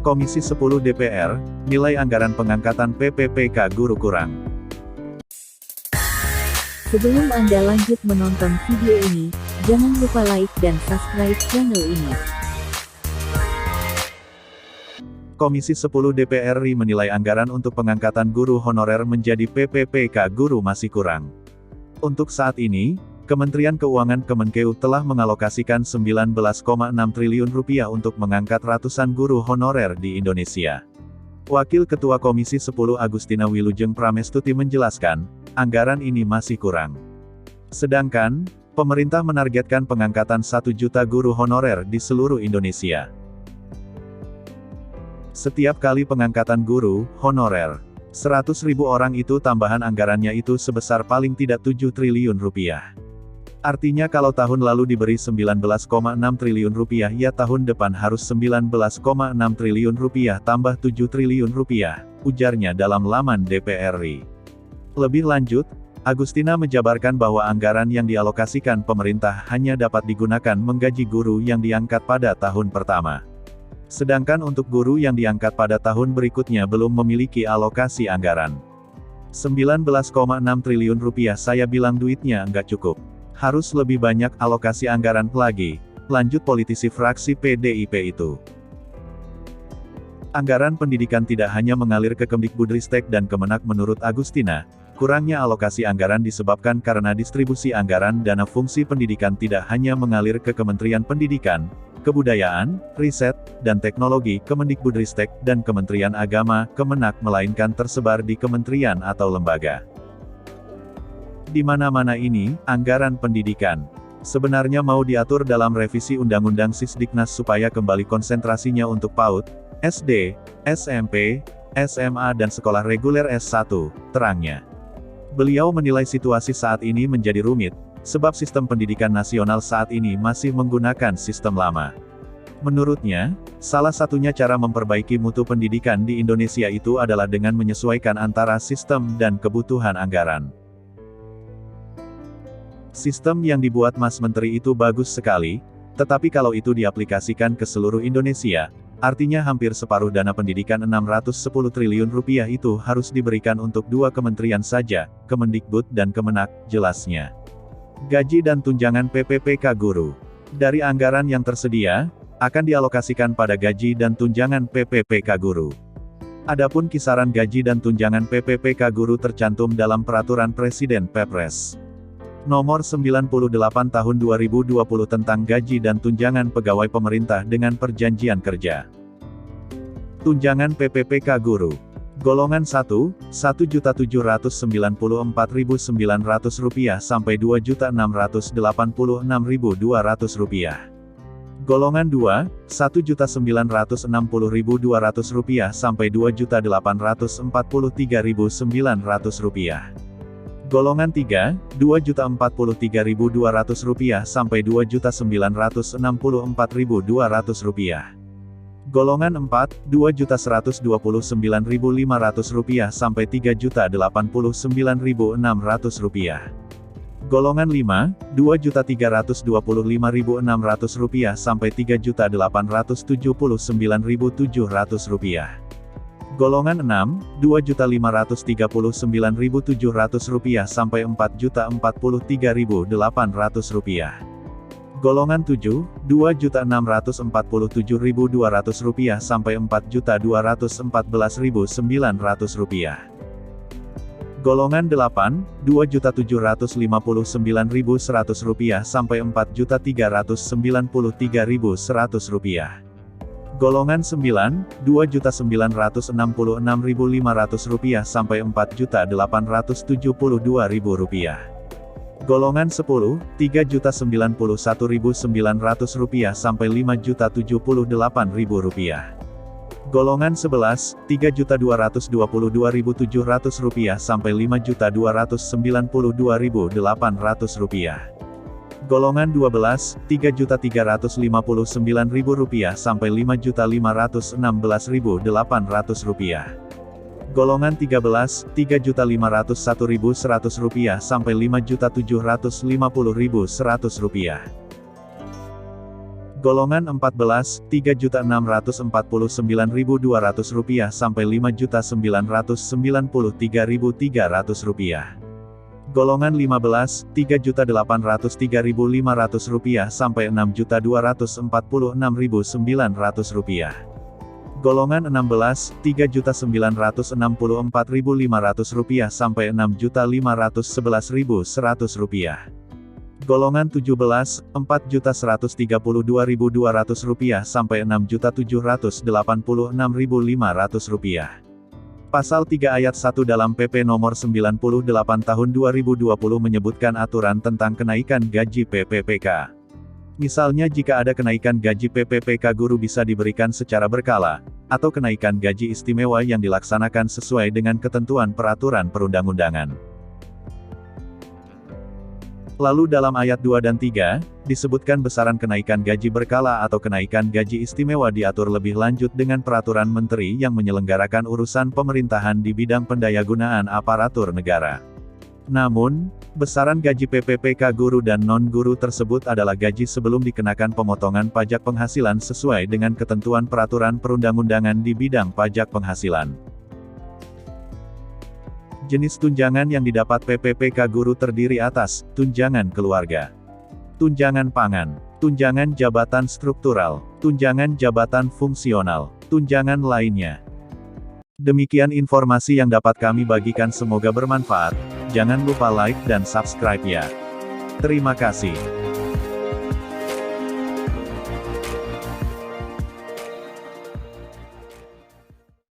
Komisi 10 DPR, nilai anggaran pengangkatan PPPK guru kurang. Sebelum Anda lanjut menonton video ini, jangan lupa like dan subscribe channel ini. Komisi 10 DPR RI menilai anggaran untuk pengangkatan guru honorer menjadi PPPK guru masih kurang. Untuk saat ini, Kementerian Keuangan Kemenkeu telah mengalokasikan 19,6 triliun rupiah untuk mengangkat ratusan guru honorer di Indonesia. Wakil Ketua Komisi 10 Agustina Wilujeng Pramestuti menjelaskan, anggaran ini masih kurang. Sedangkan, pemerintah menargetkan pengangkatan 1 juta guru honorer di seluruh Indonesia. Setiap kali pengangkatan guru honorer, 100.000 orang itu tambahan anggarannya itu sebesar paling tidak 7 triliun rupiah. Artinya kalau tahun lalu diberi 19,6 triliun rupiah ya tahun depan harus 19,6 triliun rupiah tambah 7 triliun rupiah, ujarnya dalam laman DPR RI. Lebih lanjut, Agustina menjabarkan bahwa anggaran yang dialokasikan pemerintah hanya dapat digunakan menggaji guru yang diangkat pada tahun pertama. Sedangkan untuk guru yang diangkat pada tahun berikutnya belum memiliki alokasi anggaran. 19,6 triliun rupiah saya bilang duitnya nggak cukup. Harus lebih banyak alokasi anggaran lagi, lanjut politisi fraksi PDIP itu. Anggaran pendidikan tidak hanya mengalir ke Kemdikbudristek dan Kemenak menurut Agustina, kurangnya alokasi anggaran disebabkan karena distribusi anggaran dana fungsi pendidikan tidak hanya mengalir ke Kementerian Pendidikan, Kebudayaan, Riset, dan Teknologi Kemendikbudristek dan Kementerian Agama, Kemenak melainkan tersebar di kementerian atau lembaga. Di mana-mana ini, anggaran pendidikan sebenarnya mau diatur dalam revisi Undang-Undang Sisdiknas supaya kembali konsentrasinya untuk PAUD, SD, SMP, SMA dan sekolah reguler S1, terangnya. Beliau menilai situasi saat ini menjadi rumit, sebab sistem pendidikan nasional saat ini masih menggunakan sistem lama. Menurutnya, salah satunya cara memperbaiki mutu pendidikan di Indonesia itu adalah dengan menyesuaikan antara sistem dan kebutuhan anggaran. Sistem yang dibuat Mas Menteri itu bagus sekali, tetapi kalau itu diaplikasikan ke seluruh Indonesia, artinya hampir separuh dana pendidikan 610 triliun rupiah itu harus diberikan untuk 2 kementerian saja, Kemendikbud dan Kemenak, jelasnya. Gaji dan tunjangan PPPK guru. Dari anggaran yang tersedia, akan dialokasikan pada gaji dan tunjangan PPPK guru. Adapun kisaran gaji dan tunjangan PPPK guru tercantum dalam Peraturan Presiden Perpres Nomor 98 Tahun 2020 tentang gaji dan tunjangan pegawai pemerintah dengan perjanjian kerja. Tunjangan PPPK guru. Golongan 1, Rp1.794.900 sampai Rp2.686.200. Golongan 2, Rp1.960.200 sampai Rp2.843.900. Golongan 3, Rp2.043.200 sampai Rp2.964.200. Golongan 4, Rp2.129.500 sampai Rp3.089.600. Golongan 5, Rp2.325.600 sampai Rp3.879.700. Golongan 6, Rp2.539.700 sampai Rp4.043.800. Golongan 7, Rp2.647.200 sampai Rp4.214.900. Golongan 8, Rp2.759.100 sampai Rp4.393.100. Golongan 9, Rp2.966.500 sampai Rp4.872.000. Golongan 10, Rp3.091.900 sampai Rp5.078.000. Golongan 11, Rp3.222.700 sampai Rp5.292.800. Golongan 12, Rp3.359.000 sampai Rp5.516.800. Golongan 13, Rp3.501.100 sampai Rp5.750.100. Golongan 14, Rp3.649.200 sampai Rp5.993.300. Golongan 15, Rp3.803.500 sampai Rp6.246.900. Golongan 16, Rp3.964.500 sampai Rp6.511.100. Golongan 17, Rp4.132.200 sampai Rp6.786.500. Pasal 3 ayat 1 dalam PP nomor 98 tahun 2020 menyebutkan aturan tentang kenaikan gaji PPPK. Misalnya jika ada kenaikan gaji PPPK guru bisa diberikan secara berkala, atau kenaikan gaji istimewa yang dilaksanakan sesuai dengan ketentuan peraturan perundang-undangan. Lalu dalam ayat 2 dan 3, disebutkan besaran kenaikan gaji berkala atau kenaikan gaji istimewa diatur lebih lanjut dengan peraturan menteri yang menyelenggarakan urusan pemerintahan di bidang pendayagunaan aparatur negara. Namun, besaran gaji PPPK guru dan non-guru tersebut adalah gaji sebelum dikenakan pemotongan pajak penghasilan sesuai dengan ketentuan peraturan perundang-undangan di bidang pajak penghasilan. Jenis tunjangan yang didapat PPPK guru terdiri atas, tunjangan keluarga, tunjangan pangan, tunjangan jabatan struktural, tunjangan jabatan fungsional, tunjangan lainnya. Demikian informasi yang dapat kami bagikan, semoga bermanfaat. Jangan lupa like dan subscribe ya. Terima kasih.